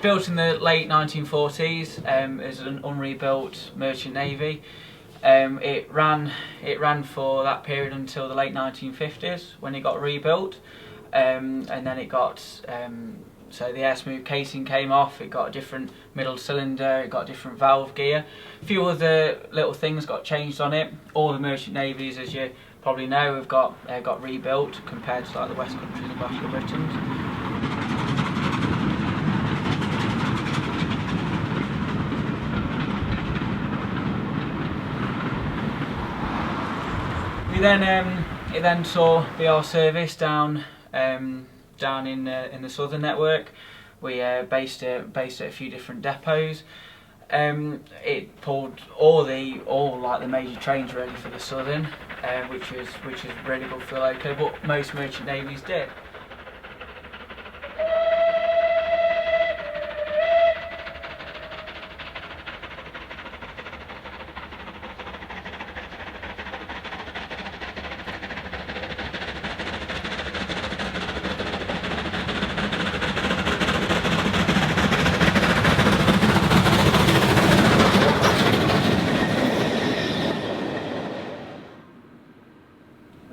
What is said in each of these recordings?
built in the late 1940s as an unrebuilt merchant navy. It ran for that period until the late 1950s when it got rebuilt, and then it got so the air smooth casing came off. It got a different middle cylinder. It got a different valve gear. A few other little things got changed on it. All the merchant navies, as you probably know, have got rebuilt compared to like the West Countries and Battle of Britain. It then saw BR service down in the southern network. We based it at a few different depots. It pulled all like the major trains really for the southern, which is really good for the loco. But most merchant navies did.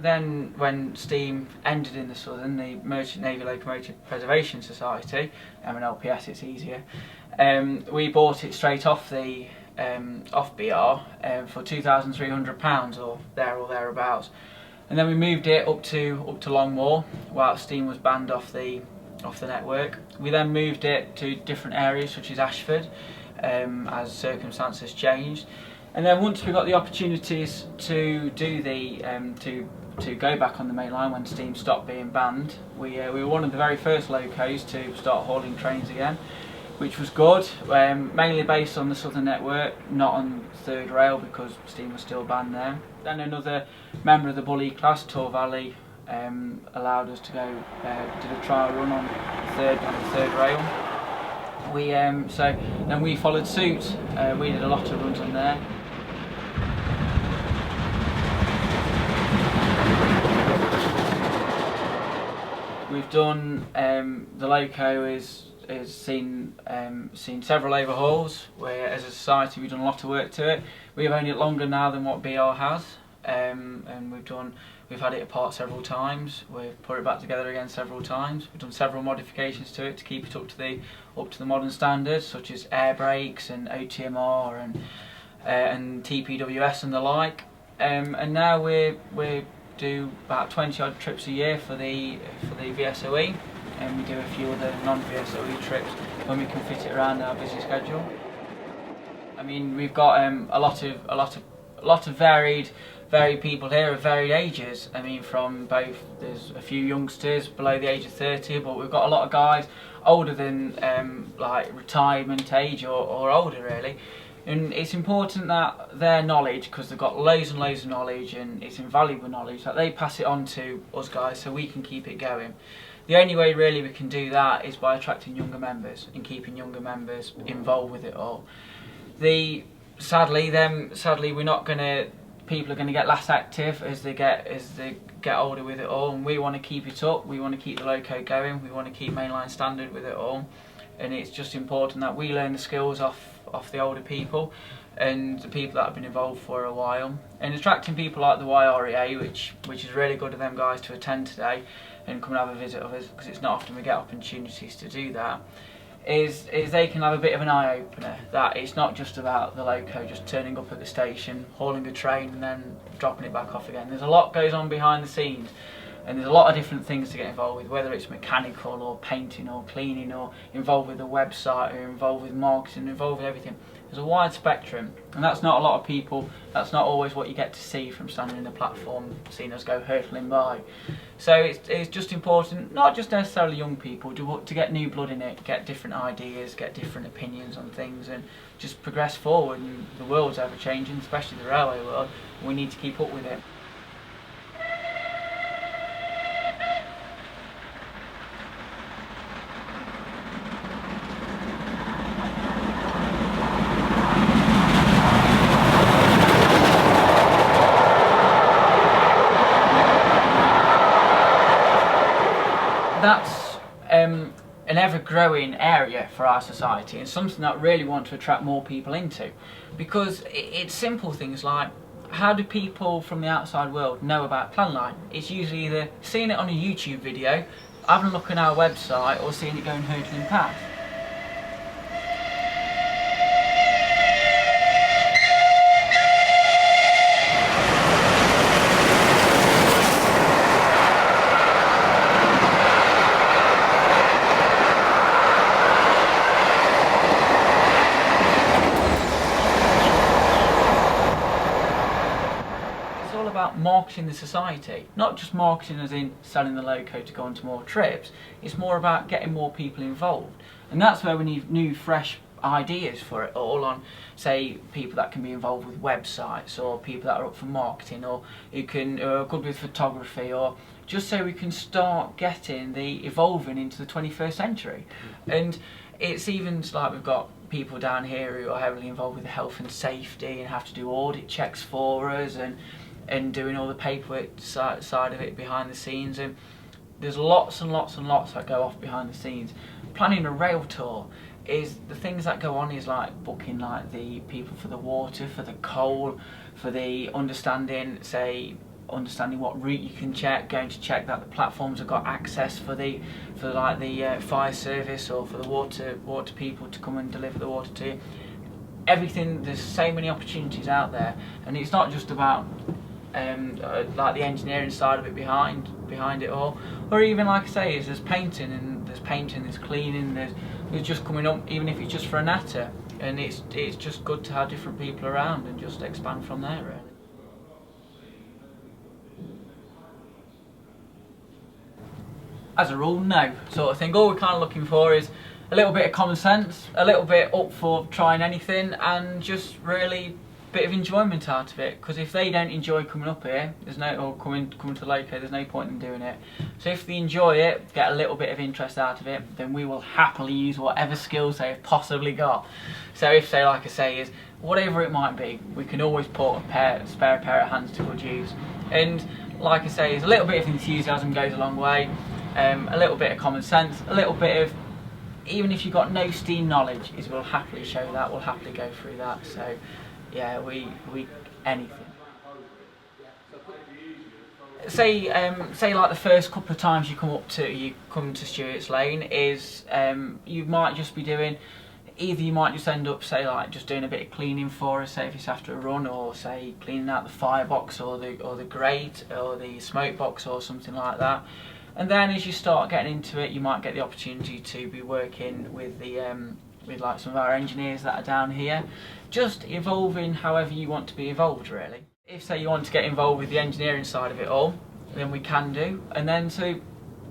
Then, when steam ended in the southern, the Merchant Navy Locomotive Preservation Society, MNLPS, it's easier, we bought it straight off the off BR for £2,300 or thereabouts, and then we moved it up to Longmoor while steam was banned off the network. We then moved it to different areas such as Ashford as circumstances changed, and then once we got the opportunities to do to go back on the main line when steam stopped being banned, we were one of the very first locos to start hauling trains again, which was good, mainly based on the southern network, not on third rail because steam was still banned there. Then another member of the Bully class, Tor Valley, allowed us to go, did a trial run on the third rail. So then we followed suit. We did a lot of runs on there. We've done the loco is seen several overhauls. Where as a society we've done a lot of work to it. We've owned it longer now than what BR has, and we've had it apart several times. We've put it back together again several times. We've done several modifications to it to keep it up to the modern standards, such as air brakes and OTMR and TPWS and the like. And now we do about 20 odd trips a year for the VSOE, and we do a few other non-VSOE trips when we can fit it around our busy schedule. I mean, we've got a lot of varied people here of varied ages. I mean, from both, there's a few youngsters below the age of 30, but we've got a lot of guys older than like retirement age or older really. And it's important that their knowledge, because they've got loads and loads of knowledge and it's invaluable knowledge, that they pass it on to us guys so we can keep it going. The only way really we can do that is by attracting younger members and keeping younger members involved with it all. Sadly, we're not gonna. People are going to get less active as they get older with it all, and we want to keep it up. We want to keep the loco going. We want to keep mainline standard with it all, and it's just important that we learn the skills off the older people and the people that have been involved for a while, and attracting people like the YREA, which is really good of them guys to attend today and come and have a visit of us, because it's not often we get opportunities to do that. Is they can have a bit of an eye-opener, that it's not just about the loco just turning up at the station, hauling a train and then dropping it back off again. There's a lot goes on behind the scenes, and there's a lot of different things to get involved with, whether it's mechanical or painting or cleaning or involved with the website or involved with marketing, involved with everything. There's a wide spectrum, and that's not a lot of people, that's not always what you get to see from standing in the platform, seeing us go hurtling by. So it's just important, not just necessarily young people, to get new blood in it, get different ideas, get different opinions on things, and just progress forward. And the world's ever changing, especially the railway world, and we need to keep up with it. That's an ever-growing area for our society, and something that I really want to attract more people into, because it's simple things like, how do people from the outside world know about Planline? It's usually either seeing it on a YouTube video, having a look on our website, or seeing it going hurtling past. About marketing the society, not just marketing as in selling the loco to go on to more trips. It's more about getting more people involved, and that's where we need new fresh ideas for it all, on say people that can be involved with websites, or people that are up for marketing, or who are good with photography, or just so we can start getting the evolving into the 21st century. And it's even like we've got people down here who are heavily involved with health and safety and have to do audit checks for us, and doing all the paperwork side of it behind the scenes, and there's lots and lots and lots that go off behind the scenes. Planning a rail tour is the things that go on is like booking like the people for the water, for the coal, for the understanding what route you can check, going to check that the platforms have got access for the fire service, or for the water people to come and deliver the water to you. Everything, there's so many opportunities out there, and it's not just about like the engineering side of it behind it all, or even like I say, there's painting, there's cleaning, there's just coming up, even if it's just for a natter, and it's just good to have different people around and just expand from there really. As a rule, no sort of thing. All we're kind of looking for is a little bit of common sense, a little bit up for trying anything, and just really bit of enjoyment out of it, because if they don't enjoy coming up here, or coming to the loco, there's no point in doing it. So if they enjoy it, get a little bit of interest out of it, then we will happily use whatever skills they've possibly got. So if they, like I say, is whatever it might be, we can always put a spare pair of hands to good use. And like I say, a little bit of enthusiasm goes a long way, a little bit of common sense, a little bit of, even if you've got no steam knowledge, we'll happily show that, we'll happily go through that. So yeah, we anything. Say like the first couple of times you come to Stewarts Lane is you might just be doing, either you might just end up like just doing a bit of cleaning for us, say if it's after a run, or say cleaning out the firebox or the grate or the smoke box or something like that. And then as you start getting into it, you might get the opportunity to be working with with like some of our engineers that are down here, just evolving however you want to be evolved really. If say you want to get involved with the engineering side of it all, then we can do. And then so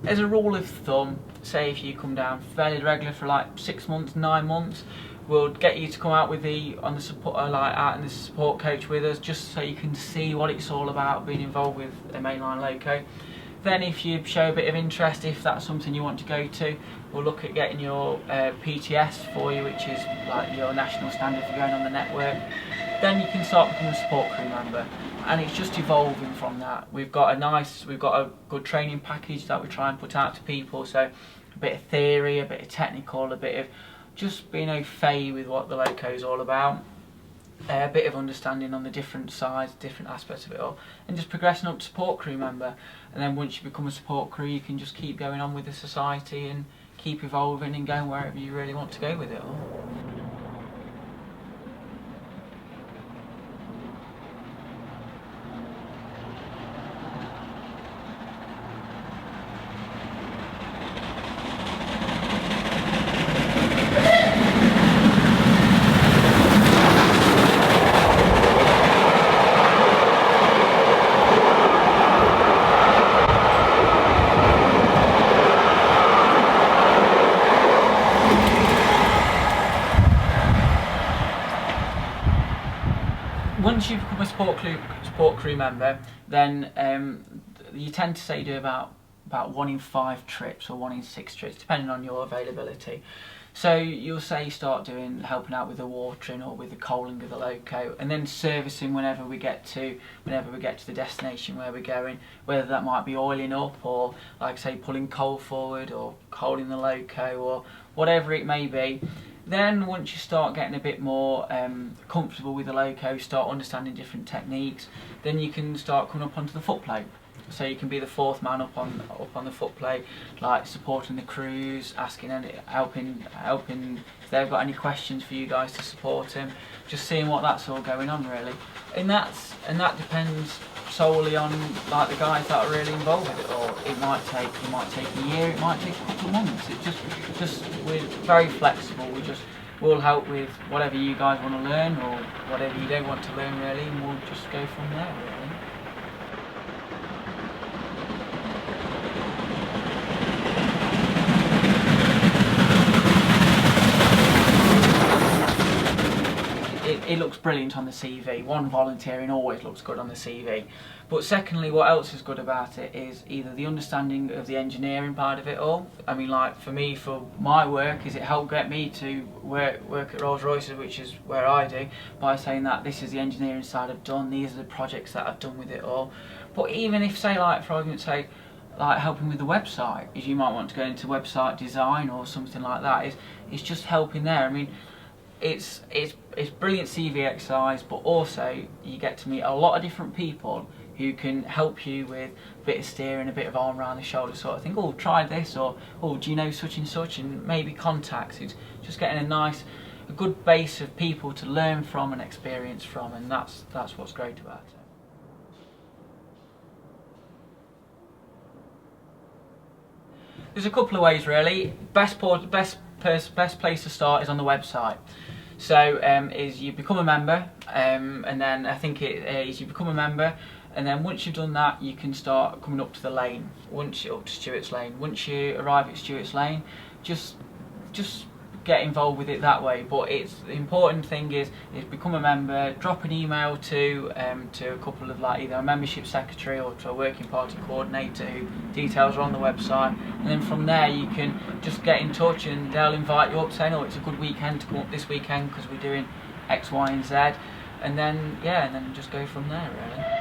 as a rule of thumb, say if you come down fairly regular for like 6 months, 9 months, we'll get you to come out with out in the support coach with us, just so you can see what it's all about being involved with a mainline loco. Then if you show a bit of interest, if that's something you want to go to, we'll look at getting your PTS for you, which is like your national standard for going on the network. Then you can start becoming a support crew member, and it's just evolving from that. We've got a good training package that we try and put out to people, so a bit of theory, a bit of technical, a bit of just being au fait with what the loco is all about. A bit of understanding on the different sides, different aspects of it all, and just progressing up to support crew member. And then once you become a support crew, you can just keep going on with the society and keep evolving and going wherever you really want to go with it all. Once you become a support crew member, then you tend to say you do about about 1 in 5 trips or 1 in 6 trips, depending on your availability. So you'll say you start helping out with the watering or with the coaling of the loco, and then servicing whenever we get to the destination where we're going, whether that might be oiling up or, like I say, pulling coal forward or coaling the loco or whatever it may be. Then once you start getting a bit more comfortable with the loco, start understanding different techniques, then you can start coming up onto the footplate. So you can be the 4th man up on the footplate, like supporting the crews, asking and helping if they've got any questions for you guys to support them, just seeing what that's all going on really. And that depends solely on like the guys that are really involved with it all. It might take a year, it might take a couple of months. It just we're very flexible. We'll help with whatever you guys want to learn or whatever you don't want to learn really, and we'll just go from there really. It looks brilliant on the CV. One, volunteering always looks good on the CV. But secondly, what else is good about it is either the understanding of the engineering part of it all. I mean, like for me, for my work, is it helped get me to work at Rolls-Royce, which is where I do, by saying that this is the engineering side I've done, these are the projects that I've done with it all. But even if, say, like for argument's sake, like helping with the website, is you might want to go into website design or something like that, it's just helping there. I mean, it's brilliant CV exercise, but also you get to meet a lot of different people who can help you with a bit of steering, a bit of arm around the shoulder sort of thing. Oh, try this, or oh, do you know such and such, and maybe contacts. It's just getting a good base of people to learn from and experience from, and that's what's great about it. There's a couple of ways really. Best place to start is on the website. So is you become a member, and then I think it is you become a member, and then once you've done that, you can start coming up to the lane. Up to Stewarts Lane. Once you arrive at Stewarts Lane, just get involved with it that way. But the important thing is become a member. Drop an email to a couple of like either a membership secretary or to a working party coordinator who details are on the website, and then from there you can just get in touch and they'll invite you up saying, oh, it's a good weekend to come up this weekend because we're doing X, Y and Z, and then just go from there really.